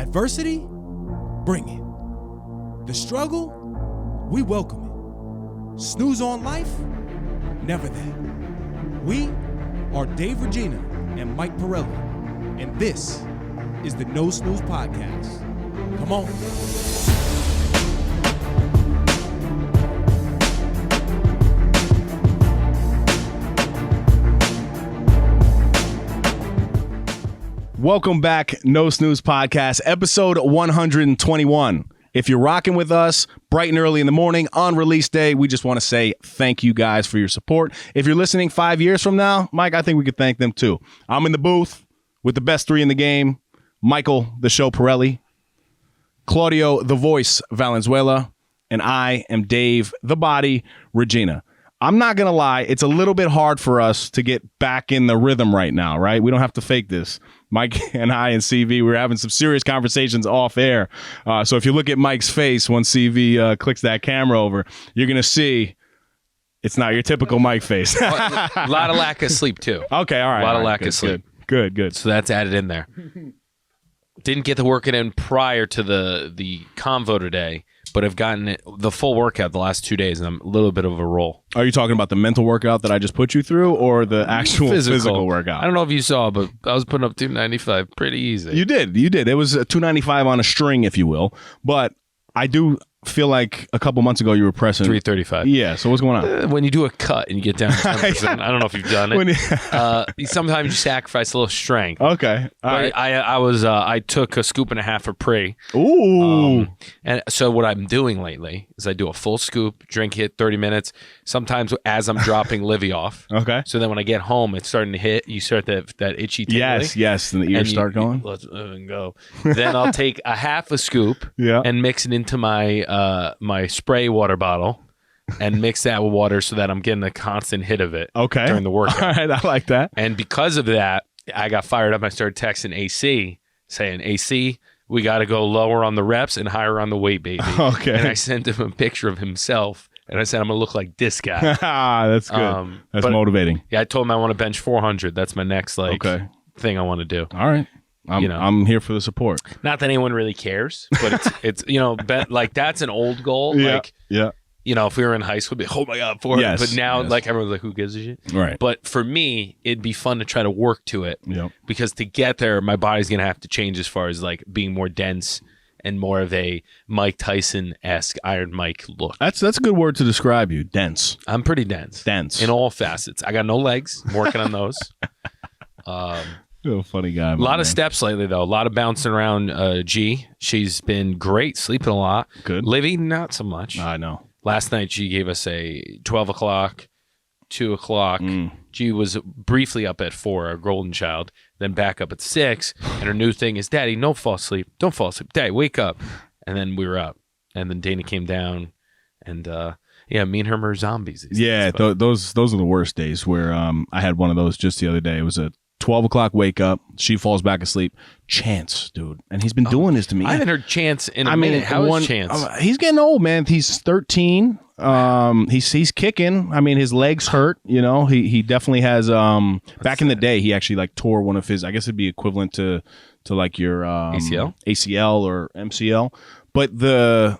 Adversity? Bring it. The struggle? We welcome it. Snooze on life? Never that. We are Dave Regina and Mike Pirelli, and this is the No Snooze Podcast. Come on. Welcome back, No Snooze Podcast, episode 121. If you're rocking with us bright and early in the morning on release day, we just want to say thank you guys for your support. If you're listening 5 years from now, Mike, I think we could thank them too. I'm in the booth with the best three in the game, Michael, the show Pirelli, Claudio, the voice Valenzuela, and I am Dave, the body Regina. I'm not going to lie, it's a little bit hard for us to get back in the rhythm right now, right? We don't have to fake this. Mike and I and CV, we're having some serious conversations off air. So if you look at Mike's face when CV clicks that camera over, you're going to see it's not your typical Mike face. A lot of lack of sleep, too. Okay, all right. A lot of right, lack good, of sleep. Good. So that's added in there. Didn't get the workout in prior to the convo today, but I've gotten the full workout the last 2 days, and I'm a little bit of a roll. Are you talking about the mental workout that I just put you through or the actual physical workout? I don't know if you saw, but I was putting up 295 pretty easy. You did. It was a 295 on a string, if you will. But I do feel like a couple months ago you were pressing 335. Yeah, so what's going on? When you do a cut and you get down to 10%, I don't know if you've done it. Sometimes you sacrifice a little strength. Okay. All right. I took a scoop and a half of pre. Ooh. And so what I'm doing lately is I do a full scoop, drink it 30 minutes, sometimes as I'm dropping Livy off. Okay. So then when I get home, it's starting to hit. You start that itchy tingling. Yes. And the ears start going. Let's go. Then I'll take a half a scoop and mix it into my my spray water bottle and mix that with water so that I'm getting a constant hit of it during the workout. All right, I like that. And because of that, I got fired up. I started texting AC saying, AC, we got to go lower on the reps and higher on the weight, baby. Okay. And I sent him a picture of himself. And I said, I'm going to look like this guy. That's good. That's motivating. Yeah, I told him I want to bench 400. That's my next thing I want to do. All right. I'm here for the support. Not that anyone really cares, but it's like that's an old goal. Yeah. If we were in high school, it'd be, oh my God, 400. Yes, but now, everyone's like, who gives a shit? Right. But for me, it'd be fun to try to work to it. Yep. Because to get there, my body's going to have to change as far as like being more dense and more of a Mike Tyson-esque Iron Mike look. That's a good word to describe you. Dense. I'm pretty dense. Dense. In all facets. I got no legs. I'm working on those. You're a funny guy. A lot of steps lately, though. A lot of bouncing around G. She's been great, sleeping a lot. Good. Livy, not so much. I know. Last night, she gave us a 12 o'clock, 2 o'clock. G was briefly up at 4, our golden child, then back up at 6. And her new thing is, Daddy, don't fall asleep. Don't fall asleep. Daddy, wake up. And then we were up. And then Dana came down. And, me and her are zombies. Yeah, those are the worst days where I had one of those just the other day. It was a 12 o'clock wake up. She falls back asleep. Chance, dude. And he's been doing this to me. I haven't heard Chance in a minute. How is Chance? He's getting old, man. He's 13. He's kicking. I mean, his legs hurt. He definitely has. Back in the day, he actually tore one of his. I guess it'd be equivalent to like your ACL or MCL. But the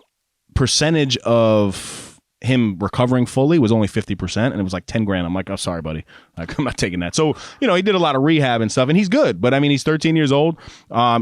percentage of him recovering fully was only 50%, and it was like 10 grand. I'm like, oh, sorry, buddy. I'm not taking that. So, he did a lot of rehab and stuff, and he's good. But I mean, he's 13 years old.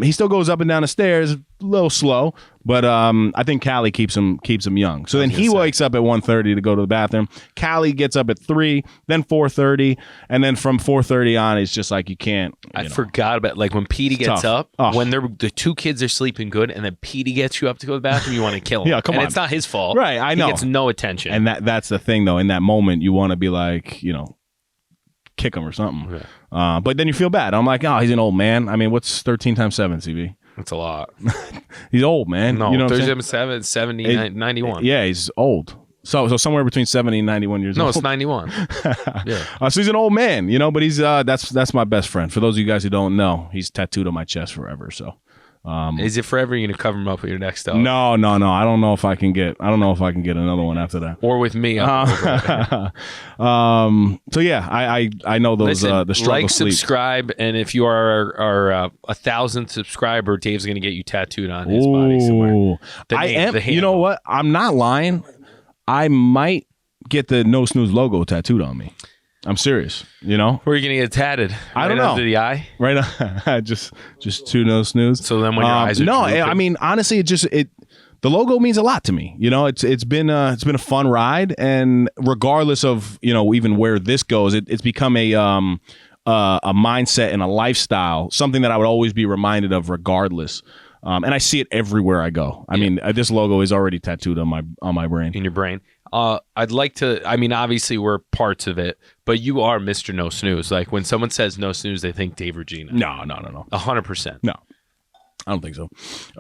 He still goes up and down the stairs, a little slow. But I think Callie keeps him young. So then he wakes up at 1:30 to go to the bathroom. Callie gets up at 3, then 4:30, and then from 4:30 on, it's just like you can't. I forgot about when Petey gets up. When the two kids are sleeping good, and then Petey gets you up to go to the bathroom, you want to kill him. Yeah, come on. And it's not his fault. Right, I know. He gets no attention. And that's the thing, though. In that moment, you want to be like, kick him or something. Okay. But then you feel bad. I'm like, oh, he's an old man. I mean, what's 13 times 7, CV? That's a lot. He's old, man. No, 37, 70, 91. Yeah, he's old. So somewhere between 70 and 91 years old. No, it's 91. Yeah. So he's an old man, but he's that's my best friend. For those of you guys who don't know, he's tattooed on my chest forever. So Is it forever? You're gonna cover them up with your next dog? No. I don't know if I can get another one after that. Or with me. So yeah, I know those. Listen, the struggle like, sleep. subscribe, and if you are our 1,000th subscriber, Dave's gonna get you tattooed on his body somewhere. Ooh. I am. You know what? I'm not lying. I might get the No Snooze logo tattooed on me. I'm serious. You know, where are you gonna get tatted? I don't know. Under the eye, right? just two No Snooze. So then when your eyes are drooping. I mean, honestly, the logo means a lot to me. You know, it's been a fun ride, and regardless of, you know, even where this goes, it's become a mindset and a lifestyle, something that I would always be reminded of regardless. And I see it everywhere I go. I mean, this logo is already tattooed on my brain. In your brain. I'd like to, I mean, obviously we're parts of it, but you are Mr. No Snooze. Like, when someone says No Snooze, they think Dave Regina. No. 100%. No, I don't think so.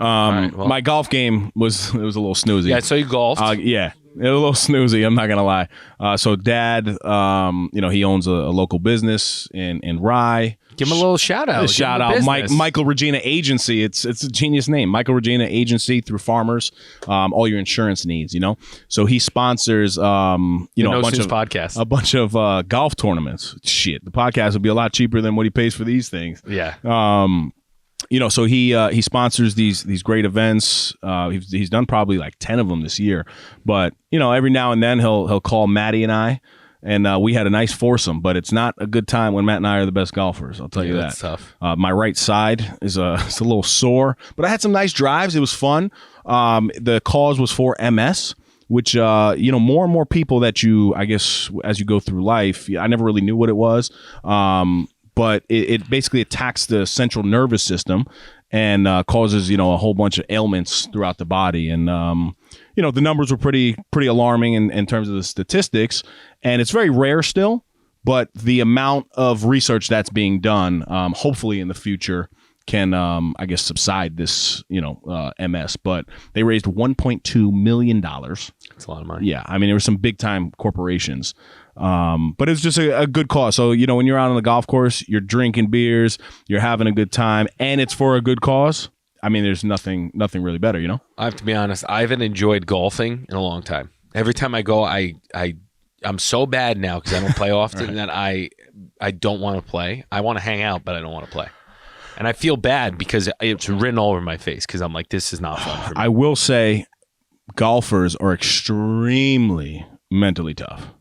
Right, well, my golf game was a little snoozy. Yeah, so you golfed. Yeah, a little snoozy. I'm not gonna lie. So Dad, you know, he owns a local business in Rye. Give him a little shout out. Shout out, Michael Regina Agency. It's a genius name, Michael Regina Agency, through farmers, all your insurance needs. You know, so he sponsors, a bunch of podcasts, a bunch of golf tournaments. Shit, the podcast would be a lot cheaper than what he pays for these things. Yeah. You know, so he sponsors these great events. He's done probably like 10 of them this year. But, you know, every now and then he'll call Maddie and I. And we had a nice foursome, but it's not a good time when Matt and I are the best golfers. I'll tell you that. That's tough. My right side is it's a little sore, but I had some nice drives. It was fun. The cause was for MS, which, more and more people that I guess, as you go through life, I never really knew what it was. But it basically attacks the central nervous system and causes, a whole bunch of ailments throughout the body. And, the numbers were pretty alarming in terms of the statistics. And it's very rare still, but the amount of research that's being done, hopefully in the future, can, subside this, MS. But they raised $1.2 million. That's a lot of money. Yeah. I mean, there were some big time corporations. But it's just a good cause. So, when you're out on the golf course, you're drinking beers, you're having a good time, and it's for a good cause. I mean, there's nothing really better, I have to be honest. I haven't enjoyed golfing in a long time. Every time I go, I'm so bad now because I don't play often that I don't want to play. I want to hang out, but I don't want to play. And I feel bad because it's written all over my face because I'm like, this is not fun for me. I will say golfers are extremely mentally tough.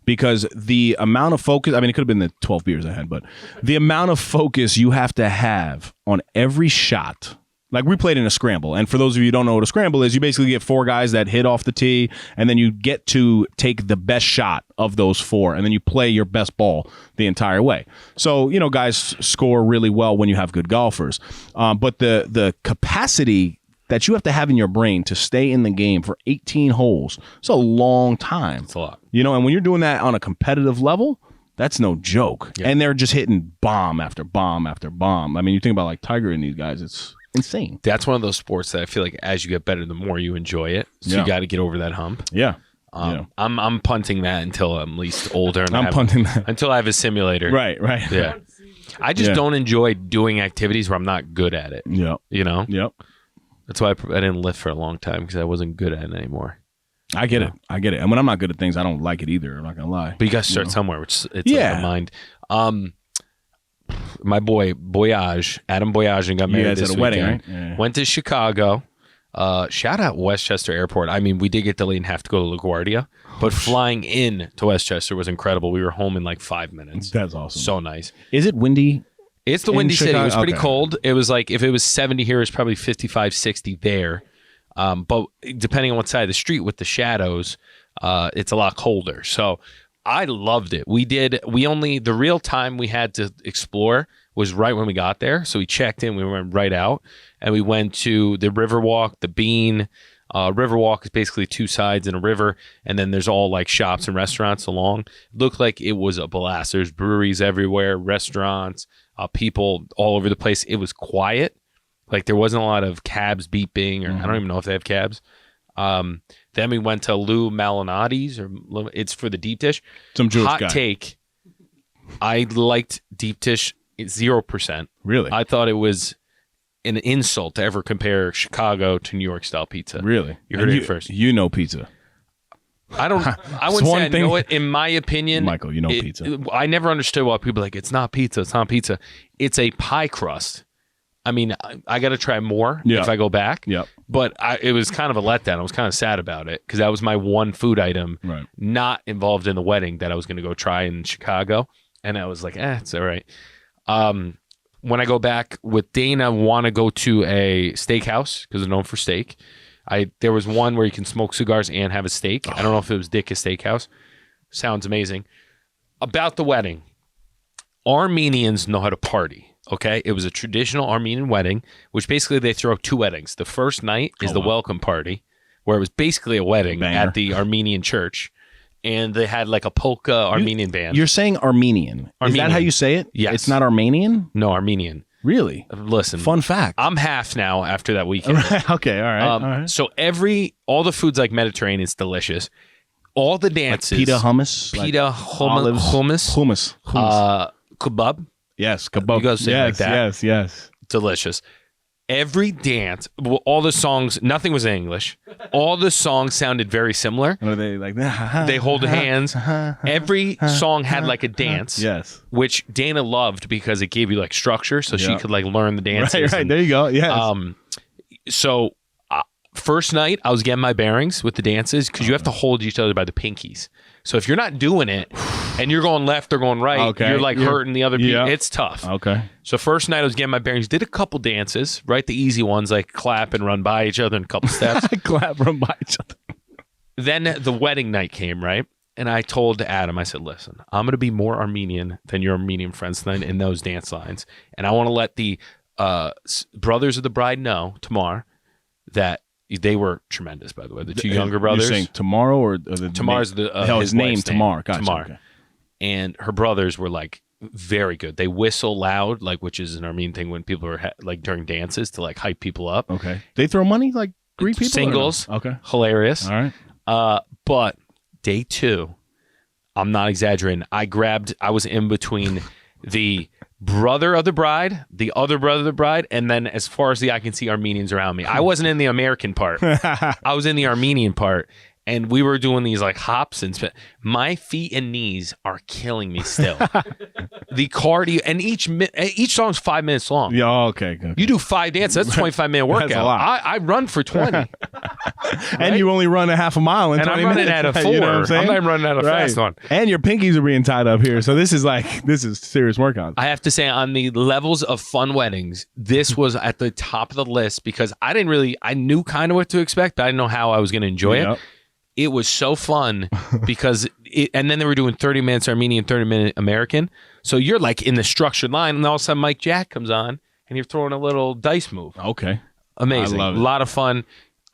Because the amount of focus, I mean, it could have been the 12 beers I had, but the amount of focus you have to have on every shot. Like, we played in a scramble. And for those of you who don't know what a scramble is, you basically get 4 guys that hit off the tee, and then you get to take the best shot of those 4, and then you play your best ball the entire way. So, guys score really well when you have good golfers. But the capacity that you have to have in your brain to stay in the game for 18 holes, it's a long time. It's a lot. And when you're doing that on a competitive level, that's no joke. Yeah. And they're just hitting bomb after bomb after bomb. I mean, you think about like Tiger and these guys, it's insane. That's one of those sports that I feel like as you get better, the more you enjoy it. So you got to get over that hump. Yeah. I'm punting that until I'm at least older. And punting that until I have a simulator. Right. Yeah. I just don't enjoy doing activities where I'm not good at it. Yeah. Yep. That's why I didn't lift for a long time because I wasn't good at it anymore. I get it. And when I'm not good at things, I don't like it either. I'm not gonna lie. But you got to start somewhere, which it's like the mind. My boy Boyage, Adam Boyage, got married this at a wedding, right? Yeah. Went to Chicago. Shout out Westchester Airport. I mean, we did get delayed and have to go to LaGuardia, but flying in to Westchester was incredible. We were home in like 5 minutes. That's awesome. So nice. Is it windy? It's the Windy City. It was pretty cold. It was like, if it was 70 here, it's probably 55, 60 there. But depending on what side of the street with the shadows, it's a lot colder. So I loved it. The real time we had to explore was right when we got there. So we checked in, we went right out, and we went to the Riverwalk, the Bean. Riverwalk is basically 2 sides in a river, and then there's all like shops and restaurants along. It looked like it was a blast. There's breweries everywhere, restaurants, people all over the place. It was quiet. Like, there wasn't a lot of cabs beeping, or I don't even know if they have cabs. Then we went to Lou Malinotti's, it's for the deep dish. Some Jewish Hot guy. take. I liked deep dish 0%. Really? I thought it was an insult to ever compare Chicago to New York style pizza. Really? You heard it first. You know pizza. I wouldn't say I know it. In my opinion, Michael, you know pizza. I never understood why people are like, it's not pizza. It's not pizza. It's a pie crust. I mean, I got to try more if I go back. Yep. But it was kind of a letdown. I was kind of sad about it because that was my one food item not involved in the wedding that I was going to go try in Chicago. And I was like, it's all right. When I go back with Dana, I want to go to a steakhouse because they're known for steak. There was one where you can smoke cigars and have a steak. I don't know if it was Dick's Steakhouse. Sounds amazing. About the wedding, Armenians know how to party. Okay, it was a traditional Armenian wedding, which basically they throw 2 weddings. The first night is the welcome party, where it was basically a wedding at the Armenian church, and they had like a polka Armenian band. You're saying Armenian. Is that how you say it? Yes. It's not Armenian? No, Armenian. Really? Listen. Fun fact. I'm half now after that weekend. Okay, all right. So all the food's like Mediterranean. It's delicious. All the dances. Like pita hummus? Hummus. Kebab. Yes, kebab. You go say like that. Yes. Delicious. Every dance, all the songs, nothing was in English. All the songs sounded very similar. Are they like They hold hands. Every song had like a dance. Yes. Which Dana loved because it gave you like structure so she could like learn the dances. Right. There you go. Yes. So first night, I was getting my bearings with the dances because you have to hold each other by the pinkies. So if you're not doing it and you're going left or going right, you're like hurting the other people. It's tough. Okay. So first night I was getting my bearings, did a couple dances, right? The easy ones like clap and run by each other in a couple steps. Clap, run by each other. Then the wedding night came, right? And I told Adam, I said, listen, I'm going to be more Armenian than your Armenian friends tonight in those dance lines. And I want to let the brothers of the bride know tomorrow that they were tremendous, by the way. The 2 younger brothers. You're saying tomorrow or Tomorrow's his name tomorrow. Gotcha. Tomorrow. Okay. And her brothers were like very good. They whistle loud, like which is an Armenian thing when people are like during dances to like hype people up. Okay. They throw money like greet people. Singles. No? Okay. Hilarious. All right. But day 2, I'm not exaggerating. I was in between the brother of the bride, the other brother of the bride, and then as far as the eye can see, Armenians around me. I wasn't in the American part. I was in the Armenian part. And we were doing these like hops and my feet and knees are killing me still. The cardio and each song's 5 minutes long. Yeah, okay. You do 5 dances. That's a 25-minute workout. That's a lot. I run for 20. Right? And you only run a half a mile in 20 minutes. And I'm running at a 4. You know what I'm saying? I'm not running at a fast one. And your pinkies are being tied up here. So this is serious workout. I have to say on the levels of fun weddings, this was at the top of the list because I knew kind of what to expect, but I didn't know how I was going to enjoy it. It was so fun because and then they were doing 30 minutes Armenian, 30-minute American. So you're like in the structured line, and all of a sudden Mike Jack comes on, and you're throwing a little dice move. Okay. Amazing. I love it. A lot of fun.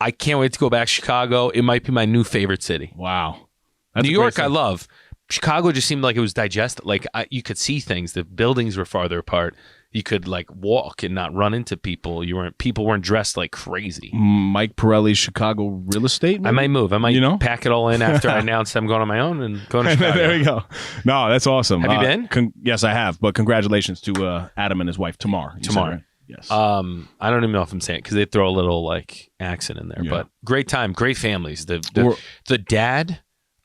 I can't wait to go back to Chicago. It might be my new favorite city. Wow. New York, I love. Chicago just seemed like it was digested. Like you could see things. The buildings were farther apart. You could like walk and not run into people. People weren't dressed like crazy. Mike Pirelli's Chicago real estate. Maybe? I might move. I might pack it all in after I announce I'm going on my own and going to Chicago. There you go. No, that's awesome. Have you been? Yes, I have. But congratulations to Adam and his wife Tamar. Tamar. Right? Yes. I don't even know if I'm saying it because they throw a little like accent in there. Yeah. But great time, great families. The dad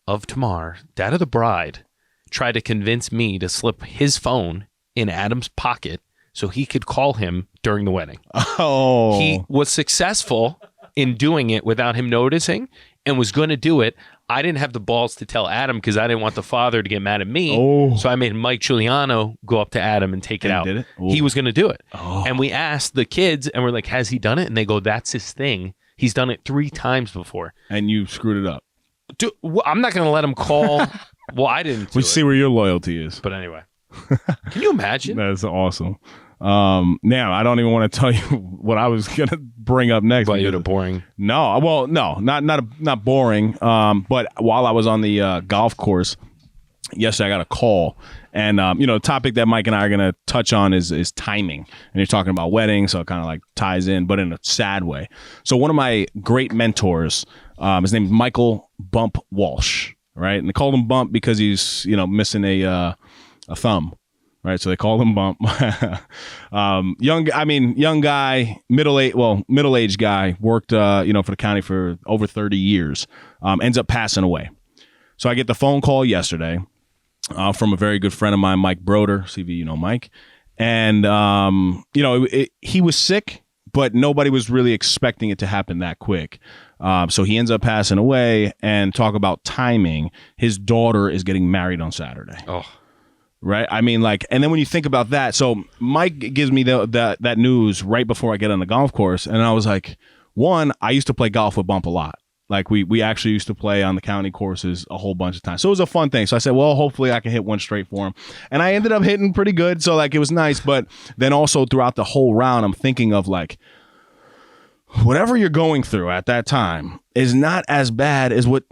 of Tamar, dad of the bride, tried to convince me to slip his phone in Adam's pocket so he could call him during the wedding. Oh. He was successful in doing it without him noticing and was going to do it. I didn't have the balls to tell Adam because I didn't want the father to get mad at me. Oh. So I made Mike Giuliano go up to Adam and take it out. Did it? He was going to do it. Oh. And we asked the kids and we're like, has he done it? And they go, that's his thing. He's done it 3 times before. And you screwed it up. Dude, I'm not going to let him call. Well, I didn't do We see where your loyalty is. But anyway. Can you imagine? That's awesome. Now I don't even want to tell you what I was gonna bring up next. Why you're boring? No, well, no, not boring. But while I was on the golf course yesterday, I got a call, and the topic that Mike and I are gonna touch on is timing. And you're talking about weddings, so it kind of like ties in, but in a sad way. So one of my great mentors, his name is Michael Bump Walsh, right? And they called him Bump because he's missing a thumb. right? So they call him Bump. Young guy, middle-aged guy, worked, for the county for over 30 years, ends up passing away. So I get the phone call yesterday from a very good friend of mine, Mike Broder, CV, you know Mike. And, he was sick, but nobody was really expecting it to happen that quick. So he ends up passing away, and talk about timing. His daughter is getting married on Saturday. Oh. Right? I mean, and then when you think about that, so Mike gives me that news right before I get on the golf course, and I was like, one, I used to play golf with Bump a lot. Like, we actually used to play on the county courses a whole bunch of times. So it was a fun thing. So I said, well, hopefully I can hit one straight for him. And I ended up hitting pretty good, so, it was nice. But then also throughout the whole round, I'm thinking of, whatever you're going through at that time is not as bad as what,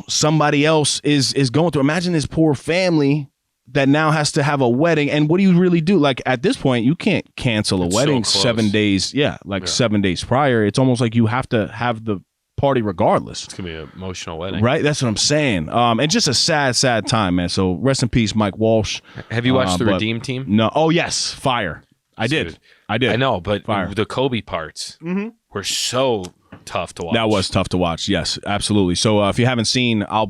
somebody else is going through. Imagine this poor family that now has to have a wedding. And what do you really do? At this point, you can't cancel a wedding so 7 days. Yeah, 7 days prior. It's almost like you have to have the party regardless. It's going to be an emotional wedding. Right? That's what I'm saying. And just a sad, sad time, man. So rest in peace, Mike Walsh. Have you watched the Redeem Team? No. Oh, yes. Fire. I did. I know, but the Kobe parts were so tough to watch. That was tough to watch. Yes, absolutely. So if you haven't seen, I'll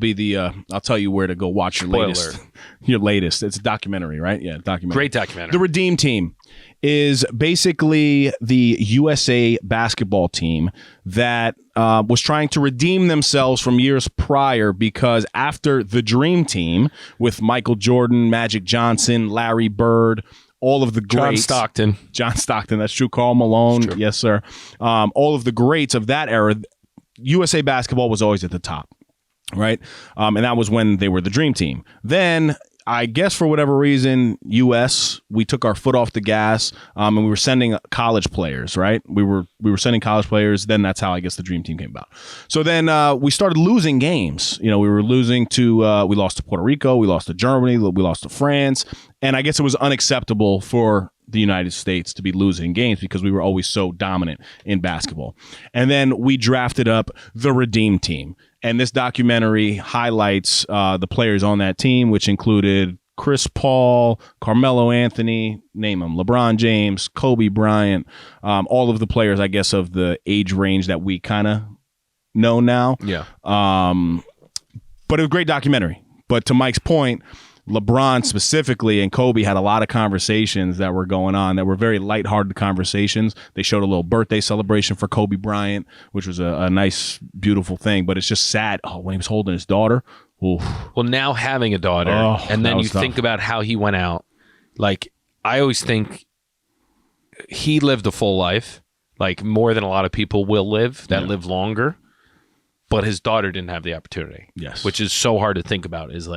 tell you where to go watch your latest. It's a documentary, right? Yeah, documentary. Great documentary. The Redeem Team is basically the USA basketball team that was trying to redeem themselves from years prior, because after the Dream Team with Michael Jordan, Magic Johnson, Larry Bird, all of the greats. John Stockton, that's true. Karl Malone, yes, sir. All of the greats of that era, USA basketball was always at the top, right? And that was when they were the Dream Team. Then, I guess for whatever reason, we took our foot off the gas, and we were sending college players, right? We were sending college players. Then that's how I guess the Dream Team came about. So then we started losing games. We were losing to, we lost to Puerto Rico, we lost to Germany, we lost to France, and I guess it was unacceptable for the United States to be losing games because we were always so dominant in basketball. And then we drafted up the Redeem Team. And this documentary highlights the players on that team, which included Chris Paul, Carmelo Anthony, name them, LeBron James, Kobe Bryant, all of the players, I guess, of the age range that we kind of know now. Yeah. But it was a great documentary. But to Mike's point, LeBron specifically and Kobe had a lot of conversations that were going on that were very lighthearted conversations. They showed a little birthday celebration for Kobe Bryant, which was a nice, beautiful thing. But it's just sad. Oh, when he was holding his daughter. Oof. Well, now having a daughter, and then you think about how he went out. I always think he lived a full life, more than a lot of people will live that live longer. But his daughter didn't have the opportunity. Yes. Which is so hard to think about, is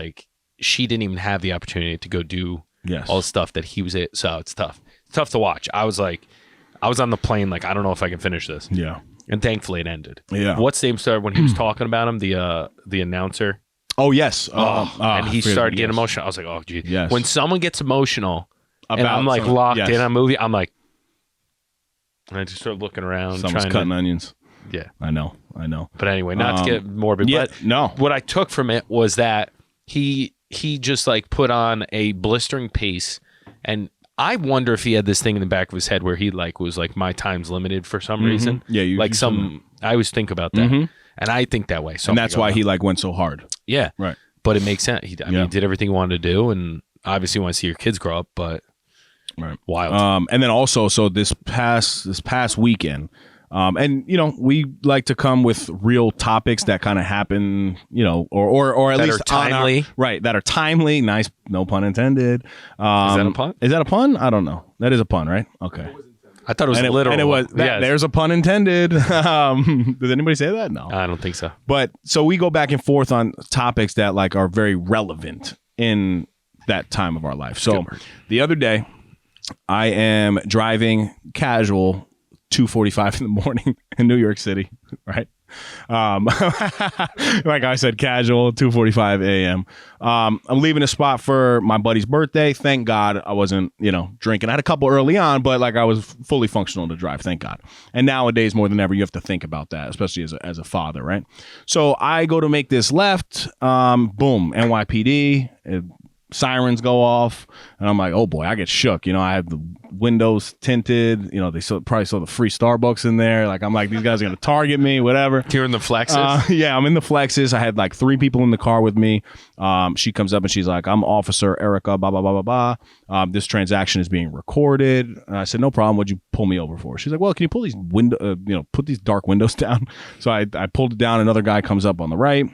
she didn't even have the opportunity to go do all the stuff that he was at. So it's tough. It's tough to watch. I was on the plane, I don't know if I can finish this. Yeah. And thankfully it ended. Yeah. What's the name started when he was talking about him, the announcer? Oh, yes. And he started getting emotional. I was like, oh, geez. Yes. When someone gets emotional and I'm locked in on a movie, I'm like, and I just start looking around. Someone's cutting onions. Yeah. I know. But anyway, not to get morbid, but what I took from it was that he just put on a blistering pace, and I wonder if he had this thing in the back of his head where he was my time's limited for some reason. Yeah, I always think about that, and I think that way. So and that's why he went so hard. Yeah, right. But it makes sense. He did everything he wanted to do, and obviously you want to see your kids grow up. But wild. And then also, so this past weekend. And we like to come with real topics that kind of happen, or at that least are timely, that are timely. Nice, no pun intended. Is that a pun? Is that a pun? I don't know. That is a pun, right? Okay. I thought it was literal. And it was. There's a pun intended. Does anybody say that? No, I don't think so. But so we go back and forth on topics that are very relevant in that time of our life. So the other day, I am driving casual. 2:45 in the morning in New York City, right? Like I said, casual, 2:45 a.m. I'm leaving a spot for my buddy's birthday. Thank God I wasn't, drinking. I had a couple early on, but I was fully functional to drive. Thank God. And nowadays, more than ever, you have to think about that, especially as a father, right? So I go to make this left. Boom, NYPD. sirens go off, and I'm like, oh boy, I get shook. I have the windows tinted. They probably saw the free Starbucks in there. Like, I'm like, these guys are gonna target me, whatever. You're in the Flexus? Yeah, I'm in the Flexus. I had like 3 people in the car with me. She comes up and she's like, I'm Officer Erica, blah blah blah blah blah. This transaction is being recorded. And I said, no problem. What'd you pull me over for? She's like, well, can you pull these put these dark windows down? So I pulled it down. Another guy comes up on the right.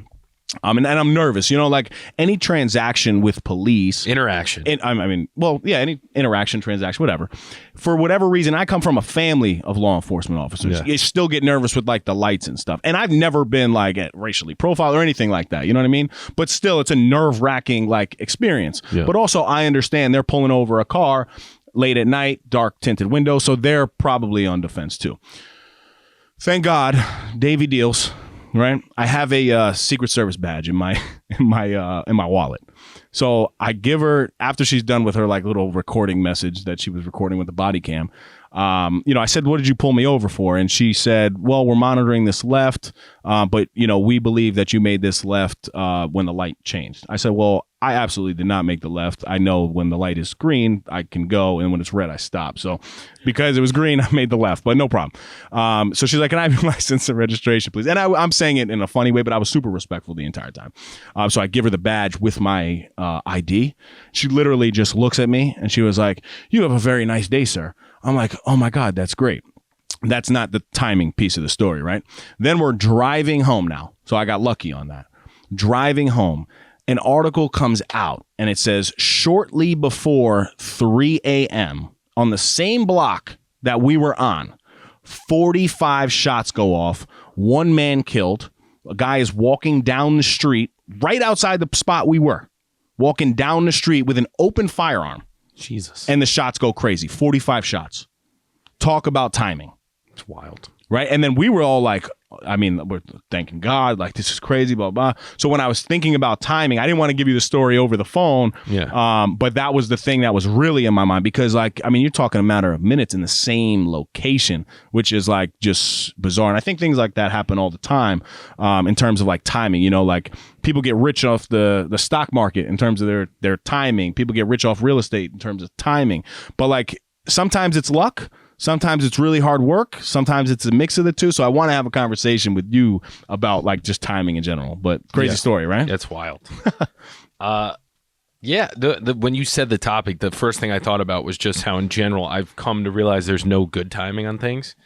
And I'm nervous, like any transaction with police. Interaction. Any interaction, transaction, whatever. For whatever reason, I come from a family of law enforcement officers. You still get nervous with like the lights and stuff. And I've never been like racially profiled or anything like that. You know what I mean? But still, it's a nerve-wracking like experience. Yeah. But also, I understand they're pulling over a car late at night, dark tinted windows, so they're probably on defense too. Thank God, Davey deals. Right, I have a Secret Service badge in my wallet. So I give her, after she's done with her like little recording message that she was recording with the body cam. I said, what did you pull me over for? And she said, well, we're monitoring this left, but we believe that you made this left when the light changed. I said, well, I absolutely did not make the left. I know when the light is green, I can go, and when it's red, I stop. So because it was green, I made the left, but no problem. So she's like, can I have your license and registration, please? And I'm saying it in a funny way, but I was super respectful the entire time. So I give her the badge with my ID. She literally just looks at me, and she was like, you have a very nice day, sir. I'm like, oh my God, that's great. That's not the timing piece of the story, right? Then we're driving home now. So I got lucky on that. Driving home. An article comes out and it says shortly before 3 a.m. on the same block that we were on, 45 shots go off, 1 man killed. A guy is walking down the street right outside the spot we were, walking down the street with an open firearm. Jesus. And the shots go crazy. 45 shots. Talk about timing. It's wild. Right? And then we were all like, we're thanking God, like, this is crazy, blah, blah. So when I was thinking about timing, I didn't want to give you the story over the phone. Yeah. But that was the thing that was really in my mind because, you're talking a matter of minutes in the same location, which is like just bizarre. And I think things like that happen all the time in terms of like timing. Like people get rich off the stock market in terms of their timing. People get rich off real estate in terms of timing. But like sometimes it's luck. Sometimes it's really hard work. Sometimes it's a mix of the two. So I want to have a conversation with you about like just timing in general. But crazy story, right? That's wild. Yeah. When you said the topic, the first thing I thought about was just how in general I've come to realize there's no good timing on things,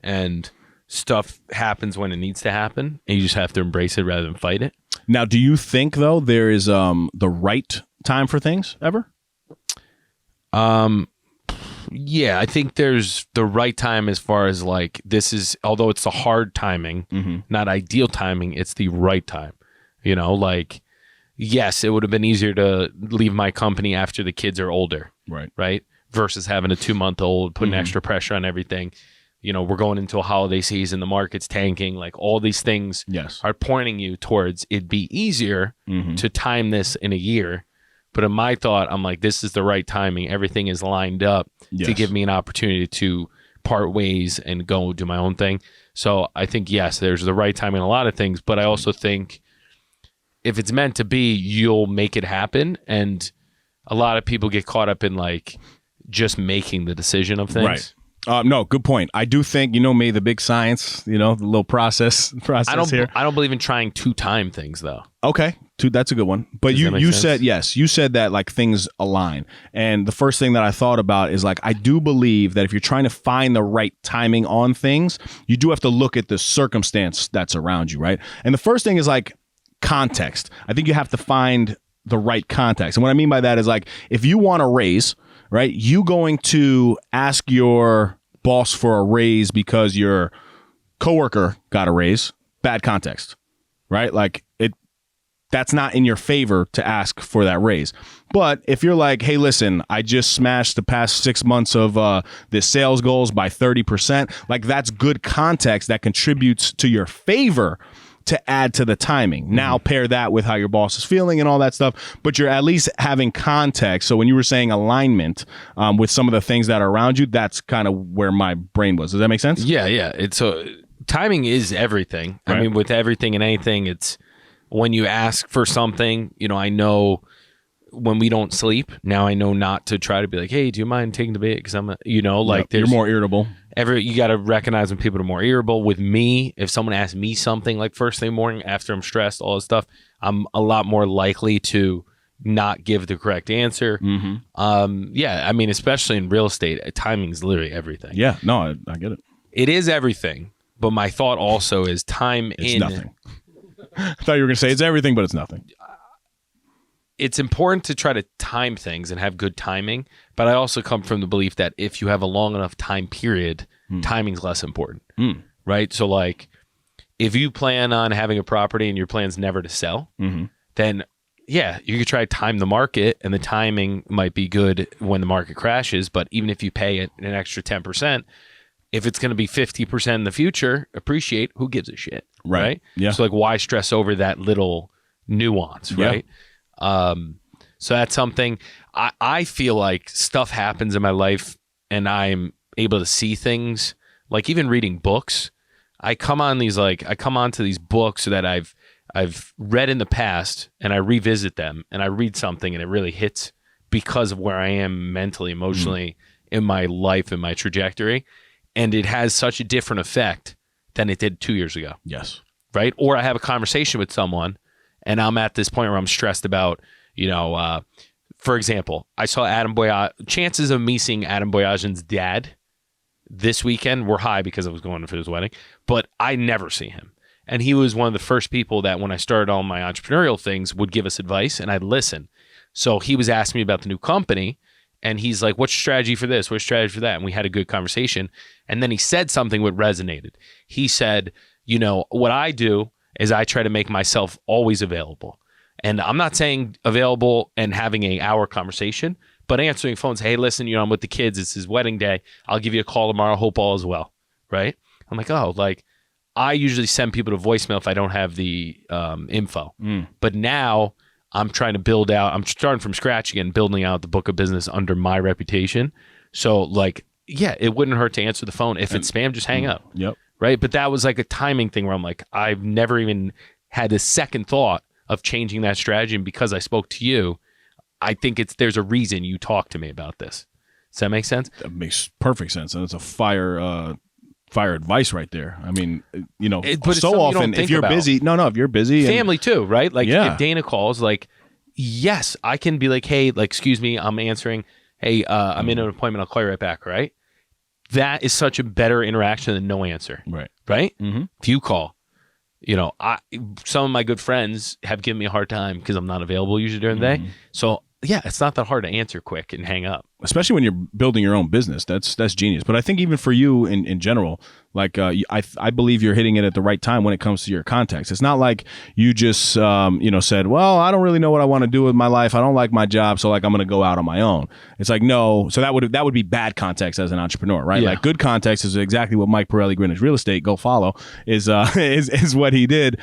and stuff happens when it needs to happen, and you just have to embrace it rather than fight it. Now, do you think though there is the right time for things ever? Yeah, I think there's the right time as far as like this is, although it's the hard timing, not ideal timing, it's the right time. Like, yes, it would have been easier to leave my company after the kids are older. Right. Versus having a 2-month-old, putting extra pressure on everything. We're going into a holiday season, the market's tanking, like all these things are pointing you towards it'd be easier to time this in a year. But in my thought, I'm like, this is the right timing. Everything is lined up to give me an opportunity to part ways and go do my own thing. So I think, yes, there's the right time in a lot of things. But I also think if it's meant to be, you'll make it happen. And a lot of people get caught up in like just making the decision of things. Right. No, good point. I do think, me, the big science, the little process here. I don't believe in trying to time things, though. Okay. That's a good one. But you said, yes, you said that like things align. And the first thing that I thought about is like, I do believe that if you're trying to find the right timing on things, you do have to look at the circumstance that's around you, right? And the first thing is like context. I think you have to find the right context. And what I mean by that is like, if you want a raise, right, you going to ask your boss for a raise because your coworker got a raise, bad context, right? Like that's not in your favor to ask for that raise. But if you're like, hey, listen, I just smashed the past 6 months of the sales goals by 30%, like that's good context that contributes to your favor to add to the timing. Now pair that with how your boss is feeling and all that stuff, but you're at least having context. So when you were saying alignment with some of the things that are around you, that's kind of where my brain was. Does that make sense? Yeah. It's timing is everything. Right. I mean, with everything and anything, it's when you ask for something, I know when we don't sleep, now I know not to try to be like, hey, do you mind taking the bait? Because You're more irritable. You got to recognize when people are more irritable. With me, if someone asks me something like first thing morning after I'm stressed, all this stuff, I'm a lot more likely to not give the correct answer. I mean, especially in real estate, timing is literally everything. Yeah, no, I get it. It is everything, but my thought also is it's nothing. I thought you were going to say it's everything, but it's nothing. It's important to try to time things and have good timing, but I also come from the belief that if you have a long enough time period, timing's less important, right? So like, if you plan on having a property and your plan's never to sell, then yeah, you could try to time the market, and the timing might be good when the market crashes, but even if you pay it an extra 10%, if it's going to be 50% in the future, appreciate, who gives a shit, right? Yeah. So like, why stress over that little nuance, right? So that's something I feel like stuff happens in my life and I'm able to see things, like even reading books. I come onto these books that I've read in the past, and I revisit them, and I read something and it really hits because of where I am mentally, emotionally in my life and my trajectory. And it has such a different effect than it did 2 years ago. Yes. Right. Or I have a conversation with someone and I'm at this point where I'm stressed about, for example, I saw Adam Boyage. Chances of me seeing Adam Boyajian's dad this weekend were high because I was going for his wedding, but I never see him. And he was one of the first people that when I started all my entrepreneurial things would give us advice and I'd listen. So he was asking me about the new company and he's like, what's your strategy for this? What's your strategy for that? And we had a good conversation. And then he said something that resonated. He said, what I do is I try to make myself always available. And I'm not saying available and having an hour conversation, but answering phones. Hey, listen, I'm with the kids. It's his wedding day. I'll give you a call tomorrow. Hope all is well. Right. I'm like, I usually send people to voicemail if I don't have the info. But now I'm trying to build out, I'm starting from scratch again, building out the book of business under my reputation. So it wouldn't hurt to answer the phone. If it's spam, just hang up. Yep. Right. But that was like a timing thing where I'm like, I've never even had a second thought of changing that strategy. And because I spoke to you, I think there's a reason you talked to me about this. Does that make sense? That makes perfect sense. And it's a fire advice right there. I mean, but so often if you're busy, if you're busy, family too, right? Like if Dana calls, like, yes, I can be like, hey, like, excuse me, I'm answering. Hey, I'm in an appointment. I'll call you right back. Right. That is such a better interaction than no answer. Right. Right. If you call, some of my good friends have given me a hard time because I'm not available usually during the day. So yeah, it's not that hard to answer quick and hang up. Especially when you're building your own business. That's genius. But I think even for you in general, like I believe you're hitting it at the right time when it comes to your context. It's not like you just said, well, I don't really know what I want to do with my life. I don't like my job, so like I'm going to go out on my own. It's like, no. So that would be bad context as an entrepreneur, right? Yeah. Like good context is exactly what Mike Pirelli, Greenwich Real Estate, go follow, is what he did.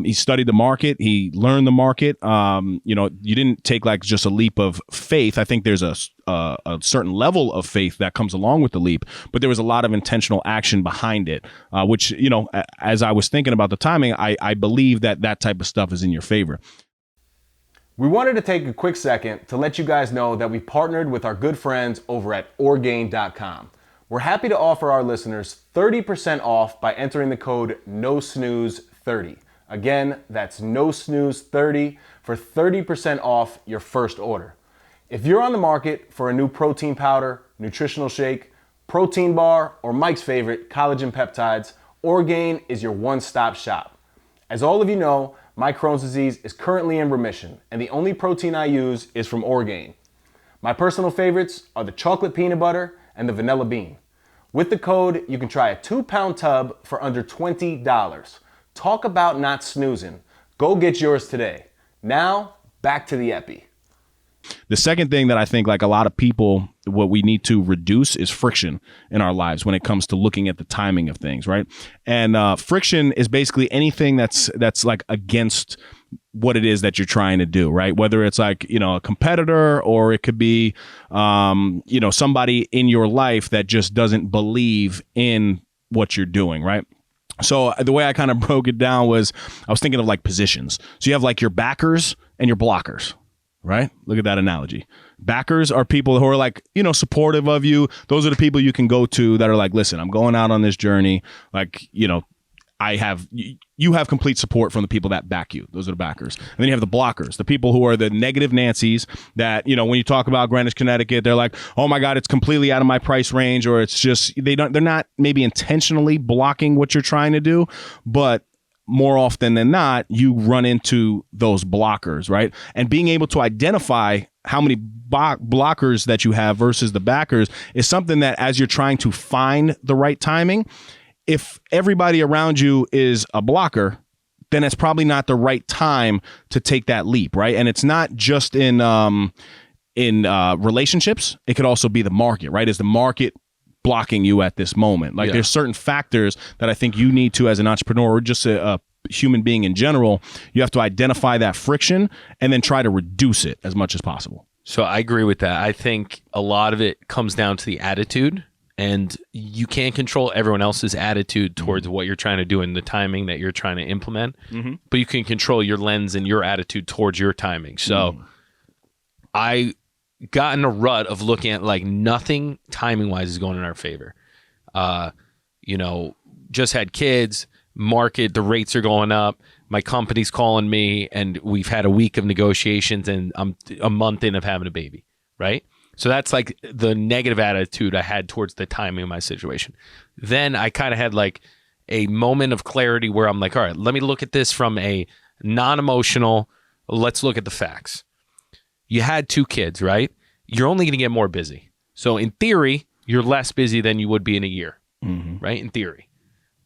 He studied the market. He learned the market. You didn't take like just a leap of faith. I think there's a certain level of faith that comes along with the leap, but there was a lot of intentional action behind it, which, as I was thinking about the timing, I believe that type of stuff is in your favor. We wanted to take a quick second to let you guys know that we partnered with our good friends over at Orgain.com. We're happy to offer our listeners 30% off by entering the code NoSnooze30. Again, that's NoSnooze30 for 30% off your first order. If you're on the market for a new protein powder, nutritional shake, protein bar, or Mike's favorite, collagen peptides, Orgain is your one-stop shop. As all of you know, my Crohn's disease is currently in remission, and the only protein I use is from Orgain. My personal favorites are the chocolate peanut butter and the vanilla bean. With the code, you can try a 2-pound tub for under $20. Talk about not snoozing. Go get yours today. Now, back to the epi. The second thing that I think like a lot of people, what we need to reduce is friction in our lives when it comes to looking at the timing of things, right? And friction is basically anything that's like against what it is that you're trying to do, right? Whether it's like, a competitor, or it could be, somebody in your life that just doesn't believe in what you're doing, right? So the way I kind of broke it down was I was thinking of like positions. So you have like your backers and your blockers. right? Look at that analogy. Backers are people who are like, supportive of you. Those are the people you can go to that are like, listen, I'm going out on this journey. Like, you have complete support from the people that back you. Those are the backers. And then you have the blockers, the people who are the negative Nancys that, when you talk about Greenwich, Connecticut, they're like, oh my God, it's completely out of my price range, or it's just, they're not maybe intentionally blocking what you're trying to do, but more often than not, you run into those blockers, right? And being able to identify how many blockers that you have versus the backers is something that, as you're trying to find the right timing, if everybody around you is a blocker, then it's probably not the right time to take that leap, right? And it's not just in relationships. It could also be the market, right? Is the market blocking you at this moment? Like, there's certain factors that I think you need to, as an entrepreneur or just a human being in general, you have to identify that friction and then try to reduce it as much as possible. So I agree with that. I think a lot of it comes down to the attitude, and you can't control everyone else's attitude towards what you're trying to do and the timing that you're trying to implement, but you can control your lens and your attitude towards your timing. So I got in a rut of looking at like nothing timing wise is going in our favor. Just had kids, market, the rates are going up. My company's calling me, and we've had a week of negotiations, and I'm a month in of having a baby, right? So that's like the negative attitude I had towards the timing of my situation. Then I kind of had like a moment of clarity where I'm like, all right, let me look at this from a non-emotional, let's look at the facts. You had 2 kids, right? You're only going to get more busy. So in theory, you're less busy than you would be in a year, right? In theory.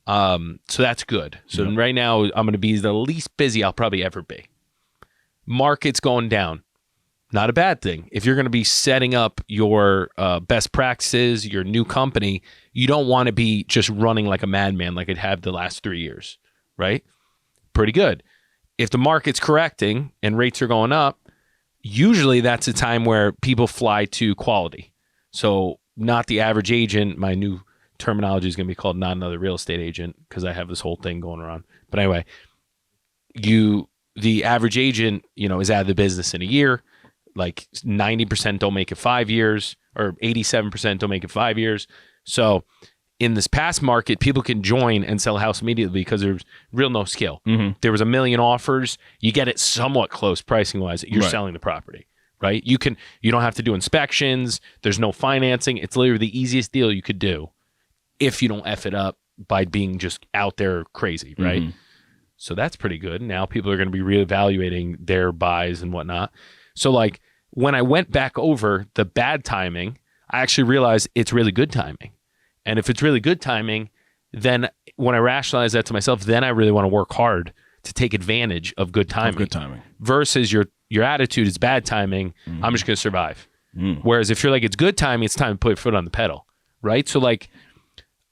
So that's good. So right now, I'm going to be the least busy I'll probably ever be. Market's going down. Not a bad thing. If you're going to be setting up your best practices, your new company, you don't want to be just running like a madman like it have the last 3 years, right? Pretty good. If the market's correcting and rates are going up, usually that's a time where people fly to quality. So not the average agent. My new terminology is going to be called not another real estate agent because I have this whole thing going around. But anyway, the average agent, is out of the business in a year. Like 90% don't make it 5 years, or 87% don't make it 5 years. So in this past market, people can join and sell a house immediately because there's real no skill. There was 1 million offers. You get it somewhat close pricing wise. You're selling the property, right? You don't have to do inspections. There's no financing. It's literally the easiest deal you could do if you don't F it up by being just out there crazy, right? So that's pretty good. Now people are going to be reevaluating their buys and whatnot. So like when I went back over the bad timing, I actually realized it's really good timing. And if it's really good timing, then when I rationalize that to myself, then I really want to work hard to take advantage of good timing. Versus your attitude is bad timing, I'm just going to survive. Whereas if you're like, it's good timing, it's time to put your foot on the pedal, right? So like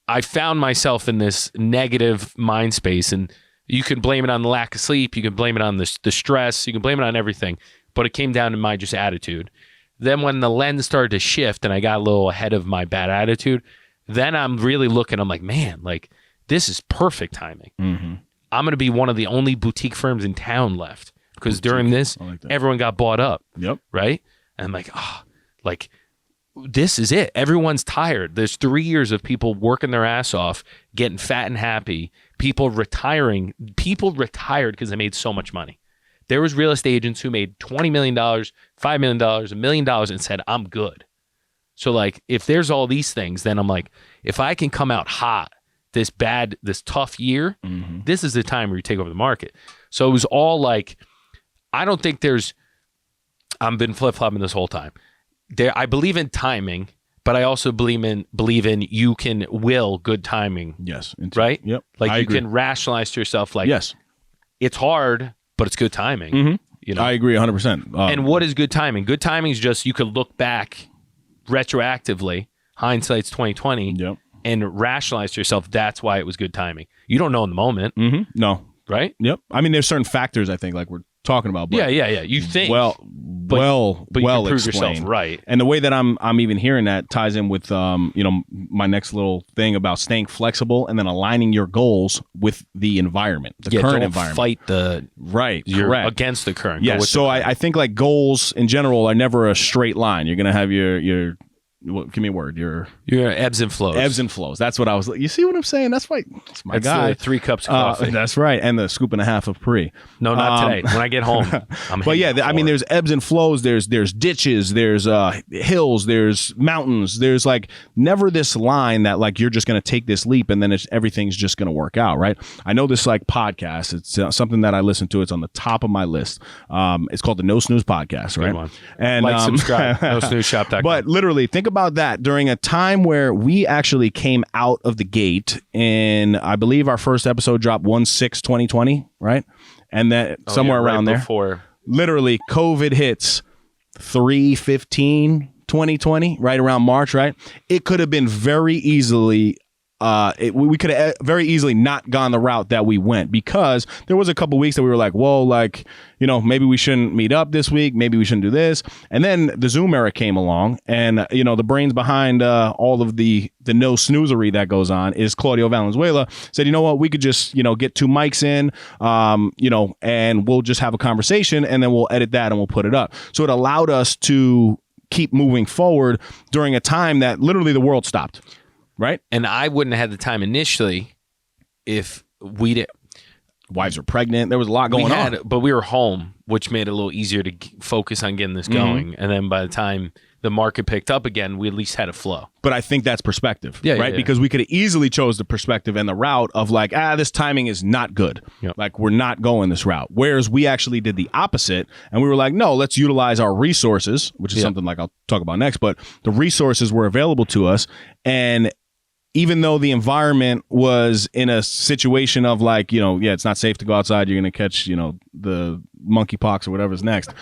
I found myself in this negative mind space, and you can blame it on the lack of sleep, you can blame it on the stress, you can blame it on everything. But it came down to my just attitude. Then when the lens started to shift and I got a little ahead of my bad attitude, then I'm really looking, I'm like, man, like this is perfect timing. I'm going to be one of the only boutique firms in town left because during this, everyone got bought up. Right? And I'm like, this is it. Everyone's tired. There's 3 years of people working their ass off, getting fat and happy, people retiring. People retired because they made so much money. There was real estate agents who made $20 million, $5 million, $1 million and said, I'm good. So like, if there's all these things, then I'm like, if I can come out hot, this tough year, this is the time where you take over the market. So it was all like, I don't think I've been flip-flopping this whole time. I believe in timing, but I also believe in you can will good timing. Yes. Right? Yep. Like you can rationalize to yourself like, yes, it's hard, but it's good timing. I agree 100%. And what is good timing? Good timing is just you can look back retroactively, hindsight's 2020, and rationalize to yourself that's why it was good timing. You don't know in the moment. No. Right? Yep. I mean, there's certain factors I think like we're talking about. But yeah. You think. Well, well you can prove explained. yourself right. And the way that I'm even hearing that ties in with my next little thing about staying flexible and then aligning your goals with the environment, the current don't environment. Fight the right. You're Correct. against the current. Yes. So I think like goals in general are never a straight line. You're gonna have your give me a word. Your ebbs and flows. Ebbs and flows. That's what I was. You see what I'm saying? That's my That's guy. 3 cups of coffee. That's right, and the scoop and a half of Pre. No, not today. When I get home, I'm. But yeah, I mean, there's ebbs and flows. There's ditches. There's hills. There's mountains. There's like never this line that like you're just gonna take this leap and then everything's just gonna work out, right? I know this like podcast. It's something that I listen to. It's on the top of my list. It's called the No Snooze Podcast, right? Good one. And subscribe. NoSnoozeShop.com. But literally, think about that during a time where we actually came out of the gate, and I believe our first episode dropped 1/6/2020, right? And that somewhere around there. Before. Literally, COVID hits 3/15/2020, right around March, right? It could have been very easily. We could have very easily not gone the route that we went, because there was a couple weeks that we were like, whoa, like, maybe we shouldn't meet up this week. Maybe we shouldn't do this. And then the Zoom era came along, and, the brains behind all of the no snoozery that goes on is Claudio Valenzuela said, you know what, we could just, get 2 mics in, and we'll just have a conversation, and then we'll edit that and we'll put it up. So it allowed us to keep moving forward during a time that literally the world stopped. Right. And I wouldn't have had the time initially if we didn't. Wives were pregnant. There was a lot going on. But we were home, which made it a little easier to focus on getting this going. And then by the time the market picked up again, we at least had a flow. But I think that's perspective, yeah, right? Yeah. Because we could have easily chose the perspective and the route of like, this timing is not good. Yep. Like, we're not going this route. Whereas we actually did the opposite, and we were like, no, let's utilize our resources, which is something like I'll talk about next. But the resources were available to us, and even though the environment was in a situation of like, it's not safe to go outside, you're going to catch, the monkeypox or whatever's next.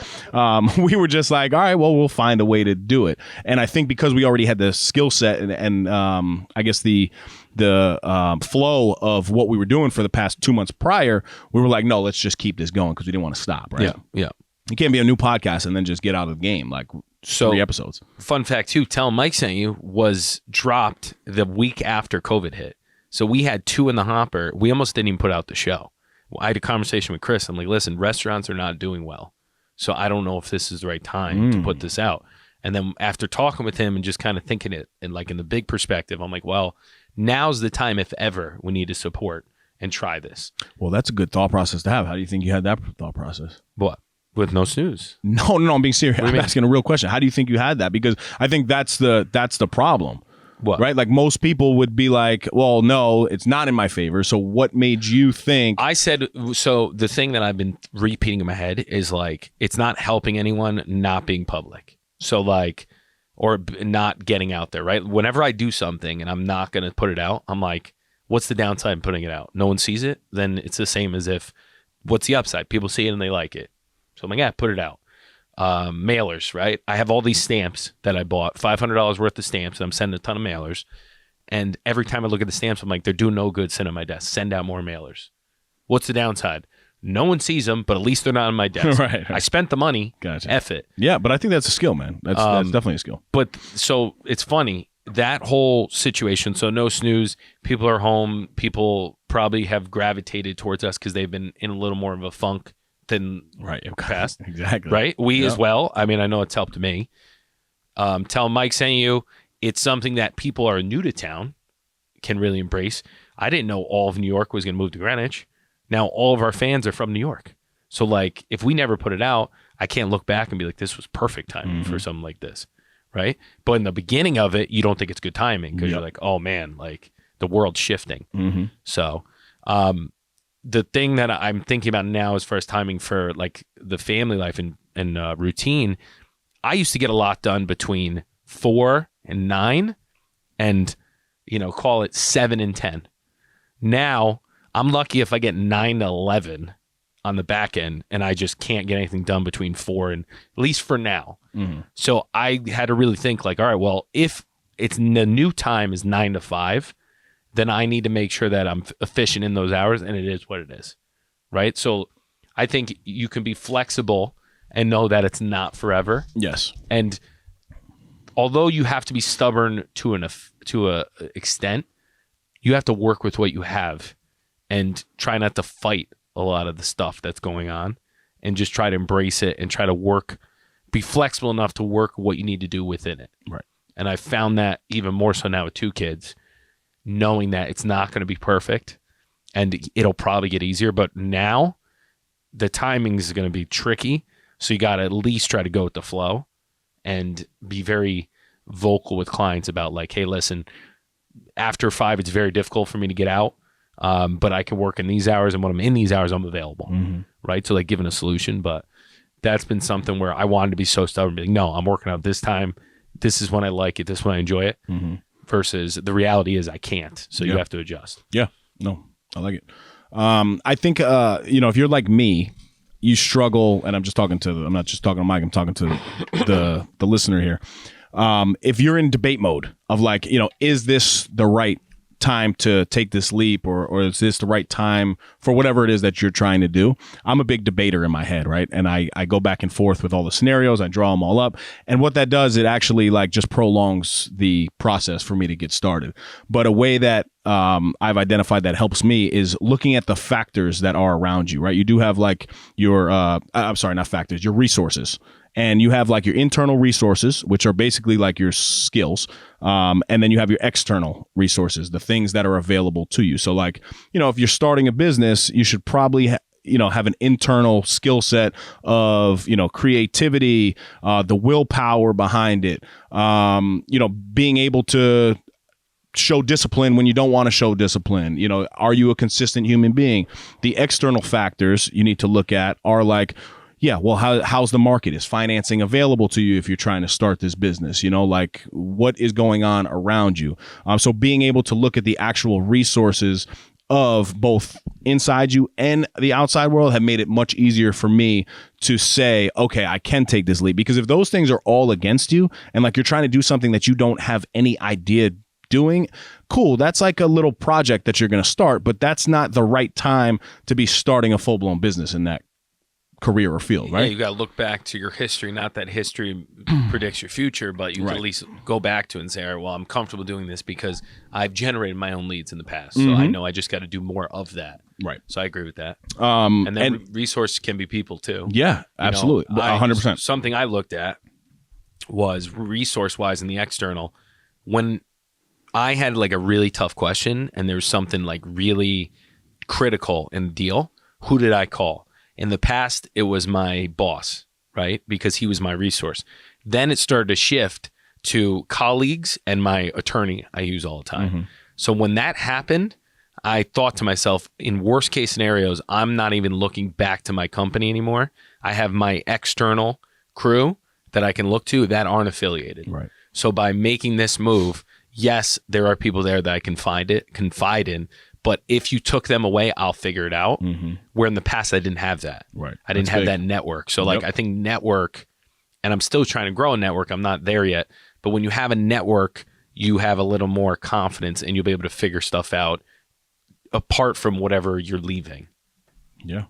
We were just like, all right, well, we'll find a way to do it. And I think because we already had the skill set and I guess the flow of what we were doing for the past 2 months prior, we were like, no, let's just keep this going, because we didn't want to stop, right? Yeah. You can't be a new podcast and then just get out of the game. Like, 3 episodes. Fun fact too, Tell Mike Sent You was dropped the week after COVID hit. So we had 2 in the hopper. We almost didn't even put out the show. I had a conversation with Chris. I'm like, listen, restaurants are not doing well. So I don't know if this is the right time to put this out. And then after talking with him and just kind of thinking it in the big perspective, I'm like, well, now's the time, if ever, we need to support and try this. Well, that's a good thought process to have. How do you think you had that thought process? What? With No Snooze? No, I'm being serious. I'm asking a real question. How do you think you had that? Because I think that's the problem. What? Right? Like, most people would be like, well, no, it's not in my favor. So what made you think? I said, so the thing that I've been repeating in my head is like, it's not helping anyone not being public. So like, or not getting out there, right? Whenever I do something and I'm not going to put it out, I'm like, what's the downside in putting it out? No one sees it? Then it's the same as if, what's the upside? People see it and they like it. So I'm like, put it out. Mailers, right? I have all these stamps that I bought, $500 worth of stamps, and I'm sending a ton of mailers. And every time I look at the stamps, I'm like, they're doing no good sitting on my desk. Send out more mailers. What's the downside? No one sees them, but at least they're not on my desk. Right. I spent the money. Gotcha. F it. Yeah, but I think that's a skill, man. That's definitely a skill. But so it's funny, that whole situation. So No Snooze, people are home. People probably have gravitated towards us because they've been in a little more of a funk than past. Exactly. Right? We as well. I mean, I know it's helped me. Tell Mike Sent You, it's something that people are new to town can really embrace. I didn't know all of New York was going to move to Greenwich. Now all of our fans are from New York. So like, if we never put it out, I can't look back and be like, this was perfect timing for something like this. Right? But in the beginning of it, you don't think it's good timing because you're like, oh man, like the world's shifting. So, the thing that I'm thinking about now as far as timing for like the family life and routine, I used to get a lot done between 4 and 9 and, call it 7 and 10. Now I'm lucky if I get 9 to 11 on the back end and I just can't get anything done between 4 and at least for now. So I had to really think like, all right, well, if it's the new time is 9 to 5, then I need to make sure that I'm efficient in those hours, and it is what it is, right? So I think you can be flexible and know that it's not forever. Yes. And although you have to be stubborn to a extent, you have to work with what you have and try not to fight a lot of the stuff that's going on, and just try to embrace it and try to be flexible enough to work what you need to do within it. Right. And I found that even more so now with 2 kids, knowing that it's not going to be perfect and it'll probably get easier, but now the timing is going to be tricky. So you got to at least try to go with the flow and be very vocal with clients about like, hey, listen, after 5, it's very difficult for me to get out. But I can work in these hours, and when I'm in these hours, I'm available. Right. So like giving a solution, but that's been something where I wanted to be so stubborn, be like, no, I'm working out this time. This is when I like it. This is when I enjoy it. Versus the reality is I can't. So you have to adjust. Yeah. No, I like it. I think, if you're like me, you struggle, and I'm not just talking to Mike, I'm talking to the listener here. If you're in debate mode of like, is this the right time to take this leap, or is this the right time for whatever it is that you're trying to do? I'm a big debater in my head, right? And I go back and forth with all the scenarios, I draw them all up, and what that does, it actually like just prolongs the process for me to get started. But a way that I've identified that helps me is looking at the factors that are around you, right? You do have like your your resources. And you have like your internal resources, which are basically like your skills. And then you have your external resources, the things that are available to you. So like, if you're starting a business, you should probably have an internal skill set of, creativity, the willpower behind it, being able to show discipline when you don't want to show discipline. Are you a consistent human being? The external factors you need to look at are like, how's the market? Is financing available to you if you're trying to start this business? Like what is going on around you? So being able to look at the actual resources of both inside you and the outside world have made it much easier for me to say, okay, I can take this leap. Because if those things are all against you and like you're trying to do something that you don't have any idea doing, cool, that's like a little project that you're going to start, but that's not the right time to be starting a full-blown business in that career or field, right? Yeah, you got to look back to your history. Not that history predicts your future, but you can at least go back to it and say, all right, well, I'm comfortable doing this because I've generated my own leads in the past. So I know I just got to do more of that. Right. So I agree with that. And then resources can be people too. Yeah, absolutely. 100%. Something I looked at was resource-wise in the external. When I had like a really tough question and there was something like really critical in the deal, who did I call? In the past, it was my boss, right? Because he was my resource. Then it started to shift to colleagues and my attorney I use all the time. So when that happened, I thought to myself, in worst case scenarios, I'm not even looking back to my company anymore. I have my external crew that I can look to that aren't affiliated. Right. So by making this move, yes, there are people there that I can confide in. But if you took them away, I'll figure it out. Where in the past, I didn't have that. Right. I didn't have that network. So like, I think network, and I'm still trying to grow a network. I'm not there yet. But when you have a network, you have a little more confidence and you'll be able to figure stuff out apart from whatever you're leaving. Yeah.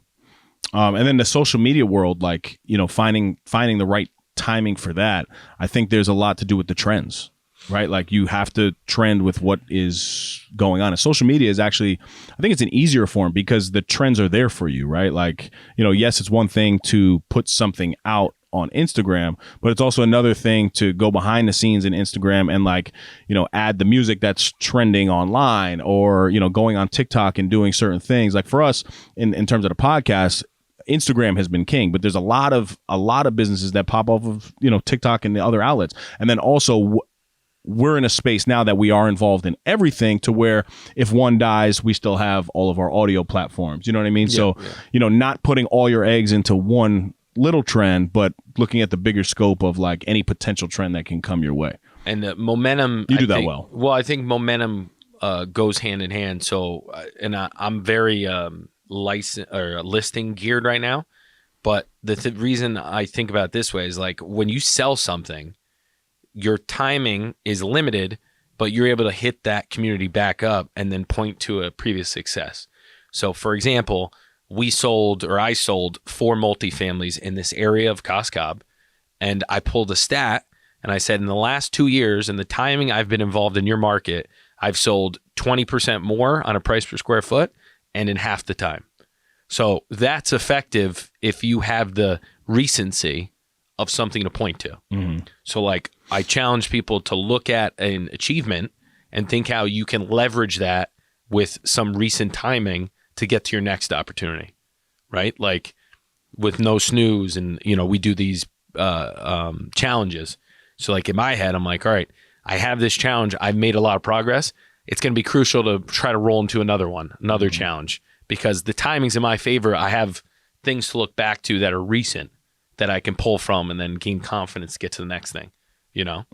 And then the social media world, like, finding the right timing for that, I think there's a lot to do with the trends. Right? Like you have to trend with what is going on. And social media is actually, I think it's an easier form because the trends are there for you, right? Like, yes, it's one thing to put something out on Instagram, but it's also another thing to go behind the scenes in Instagram and like, add the music that's trending online or, going on TikTok and doing certain things. Like for us in terms of the podcast, Instagram has been king, but there's a lot of businesses that pop off of, TikTok and the other outlets. And then also we're in a space now that we are involved in everything to where if one dies, we still have all of our audio platforms. You know what I mean? So, not putting all your eggs into one little trend, but looking at the bigger scope of like any potential trend that can come your way. And the momentum. You do that well. Well, I think momentum goes hand in hand. So, and I'm very listing geared right now. But the reason I think about it this way is like when you sell something, your timing is limited, but you're able to hit that community back up and then point to a previous success. So for example, I sold 4 multifamilies in this area of Coscob. And I pulled a stat and I said, in the last 2 years and the timing I've been involved in your market, I've sold 20% more on a price per square foot and in half the time. So that's effective if you have the recency of something to point to. Mm-hmm. So like I challenge people to look at an achievement and think how you can leverage that with some recent timing to get to your next opportunity, right? Like with No Snooze, and we do these challenges. So like in my head, I'm like, all right, I have this challenge. I've made a lot of progress. It's going to be crucial to try to roll into another challenge, because the timing's in my favor. I have things to look back to that are recent that I can pull from and then gain confidence to get to the next thing,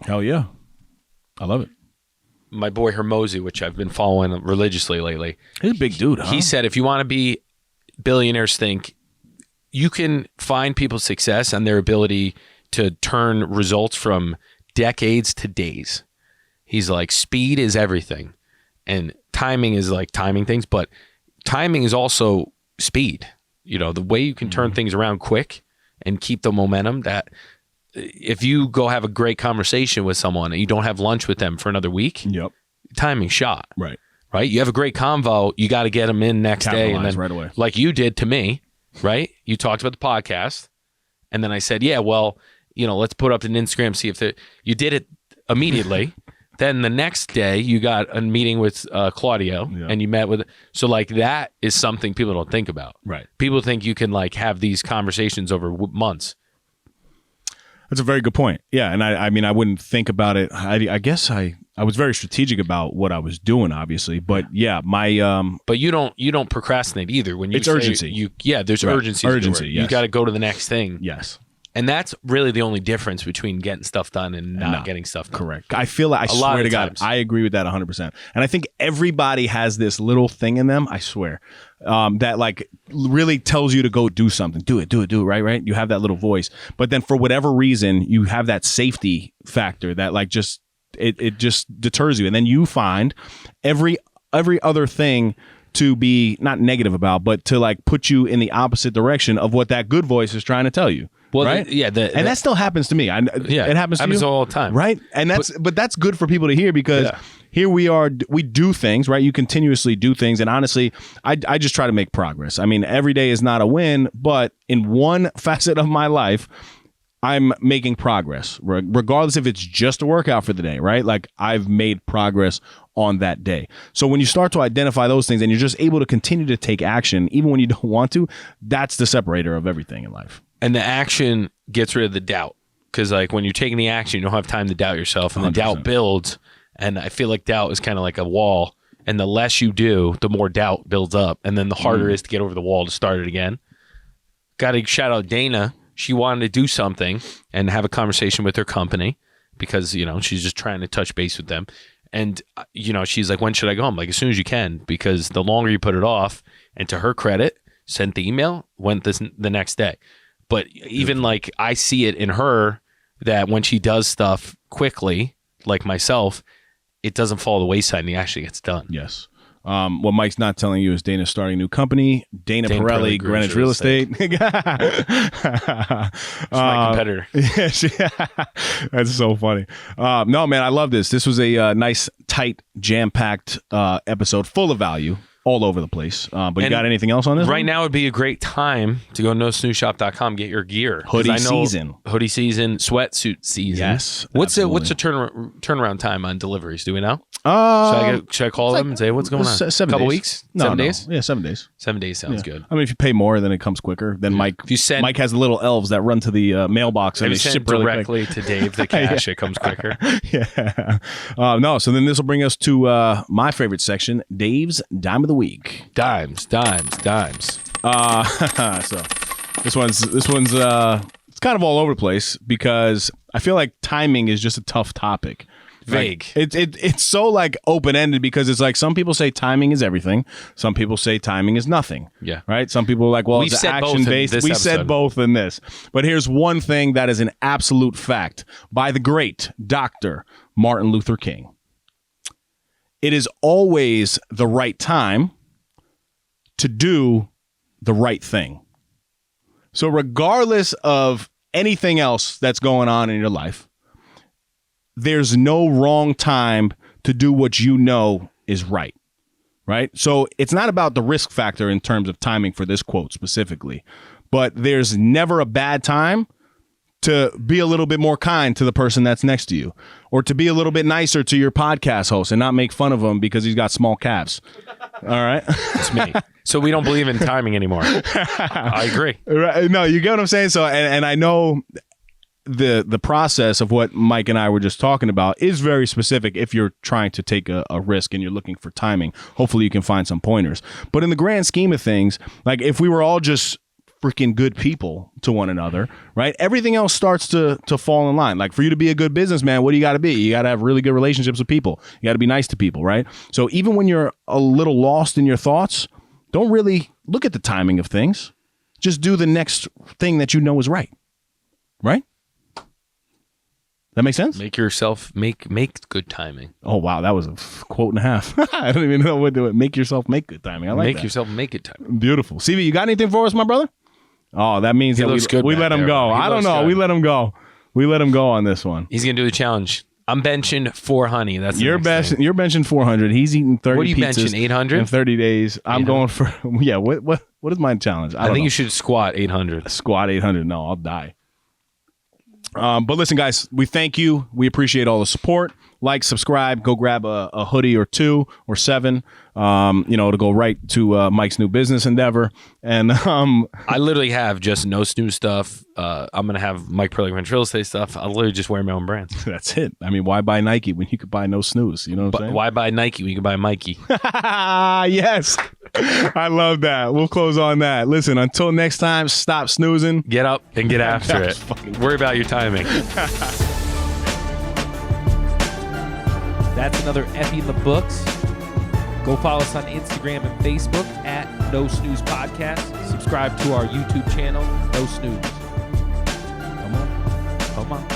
Hell yeah. I love it. My boy Hermosi, which I've been following religiously lately. He's a big dude, huh? He said, if you want to be billionaires, think you can find people's success and their ability to turn results from decades to days. He's like, speed is everything. And timing is like timing things, but timing is also speed. The way you can turn things around quick and keep the momentum, that if you go have a great conversation with someone and you don't have lunch with them for another week, timing shot. Right. You have a great convo, you got to get them in next day. And then right away. Like you did to me, right? You talked about the podcast. And then I said, yeah, well, let's put up an Instagram, see if you did it immediately. Then the next day you got a meeting with Claudio and you met with, so like that is something people don't think about. Right. People think you can like have these conversations over months. That's a very good point. Yeah. And I mean, I wouldn't think about it. I guess I was very strategic about what I was doing, obviously, but yeah, but you don't procrastinate either. When you it's urgency. There's urgency. Urgency. Yes. You got to go to the next thing. Yes. And that's really the only difference between getting stuff done and not getting stuff done. Correct. I feel like, I swear to God, I agree with that 100%. And I think everybody has this little thing in them, I swear, that like really tells you to go do something. Do it, right? You have that little voice. But then for whatever reason, you have that safety factor that like just, it just deters you. And then you find every other thing to be not negative about, but to like put you in the opposite direction of what that good voice is trying to tell you. Well, right? And that still happens to me. It happens to you all the time, right? And but that's good for people to hear, because here we are. We do things, right? You continuously do things, and honestly, I just try to make progress. I mean, every day is not a win, but in one facet of my life, I'm making progress, regardless if it's just a workout for the day, right? Like I've made progress on that day. So when you start to identify those things and you're just able to continue to take action, even when you don't want to, that's the separator of everything in life. And the action gets rid of the doubt, because like when you're taking the action, you don't have time to doubt yourself, and 100%. The doubt builds. And I feel like doubt is kind of like a wall, and the less you do, the more doubt builds up, and then the harder it is to get over the wall to start it again. Got to shout out Dana. She wanted to do something and have a conversation with her company, because she's just trying to touch base with them. And she's like, when should I go? I'm like, as soon as you can, because the longer you put it off. And to her credit, sent the email, went the next day. But even like I see it in her that when she does stuff quickly, like myself, it doesn't fall to the wayside and it actually gets done. Yes. What Mike's not telling you is Dana's starting a new company, Dana Pirelli, Greenwich Real Estate. My competitor. That's so funny. No, man, I love this. This was a nice, tight, jam-packed episode full of value. All over the place. But you got anything else on this? Right now would be a great time to go to NoSnoozeShop.com, get your gear. Hoodie season, sweatsuit season. Yes. What's the turnaround time on deliveries? Do we know? Should I call them and say what's going on? 7 Couple days. weeks? No, 7 days? Yeah, 7 days. 7 days sounds good. I mean, if you pay more, then it comes quicker. Then Mike has the little elves that run to the mailbox and they ship directly to Dave the cash. It comes quicker. Yeah. No, so then this will bring us to my favorite section, Dave's Dime of the Week. Dimes. So this one's it's kind of all over the place, because I feel like timing is just a tough topic. Vague. Like, it's so like open-ended, because it's like some people say timing is everything. Some people say timing is nothing. Yeah. Right? Some people are like, well, it's action-based. We said both in this. But here's one thing that is an absolute fact by the great Dr. Martin Luther King. It is always the right time to do the right thing. So regardless of anything else that's going on in your life, there's no wrong time to do what you know is right. Right? So it's not about the risk factor in terms of timing for this quote specifically, but there's never a bad time to be a little bit more kind to the person that's next to you, or to be a little bit nicer to your podcast host and not make fun of him because he's got small calves. All right? It's me. So we don't believe in timing anymore. I agree. Right. No, you get what I'm saying? So, and I know the process of what Mike and I were just talking about is very specific if you're trying to take a risk and you're looking for timing. Hopefully you can find some pointers. But in the grand scheme of things, like if we were all just freaking good people to one another, right? Everything else starts to fall in line. Like for you to be a good businessman, what do you got to be? You got to have really good relationships with people. You got to be nice to people, right? So even when you're a little lost in your thoughts, don't really look at the timing of things. Just do the next thing that you know is right. Right? That makes sense? Make yourself make good timing. Oh, wow. That was a quote and a half. I don't even know what to do. Make yourself make good timing. I like that. Make yourself make good timing. Beautiful. CB, you got anything for us, my brother? Oh, that means that we let him go. I don't know. We let him go. We let him go on this one. He's going to do the challenge. I'm benching 400. That's you're benching 400. He's eating 30 What are you pizzas benching, 800? in 30 days. I'm going for, yeah, what is my challenge? I think you should squat 800. Squat 800. No, I'll die. But listen, guys, we thank you. We appreciate all the support. Like, subscribe, go grab a hoodie or 2 or 7, to go right to Mike's new business endeavor. And I literally have just No Snooze stuff. I'm going to have Mike Perlick Real Estate stuff. I'll literally just wear my own brands. That's it. I mean, why buy Nike when you could buy No Snooze? You know what I'm saying? Why buy Nike when you can buy Mikey? Yes. I love that. We'll close on that. Listen, until next time, stop snoozing. Get up and get after it. Worry about your timing. That's another Effie in the books. Go follow us on Instagram and Facebook at No Snooze Podcast. Subscribe to our YouTube channel, No Snooze. Come on.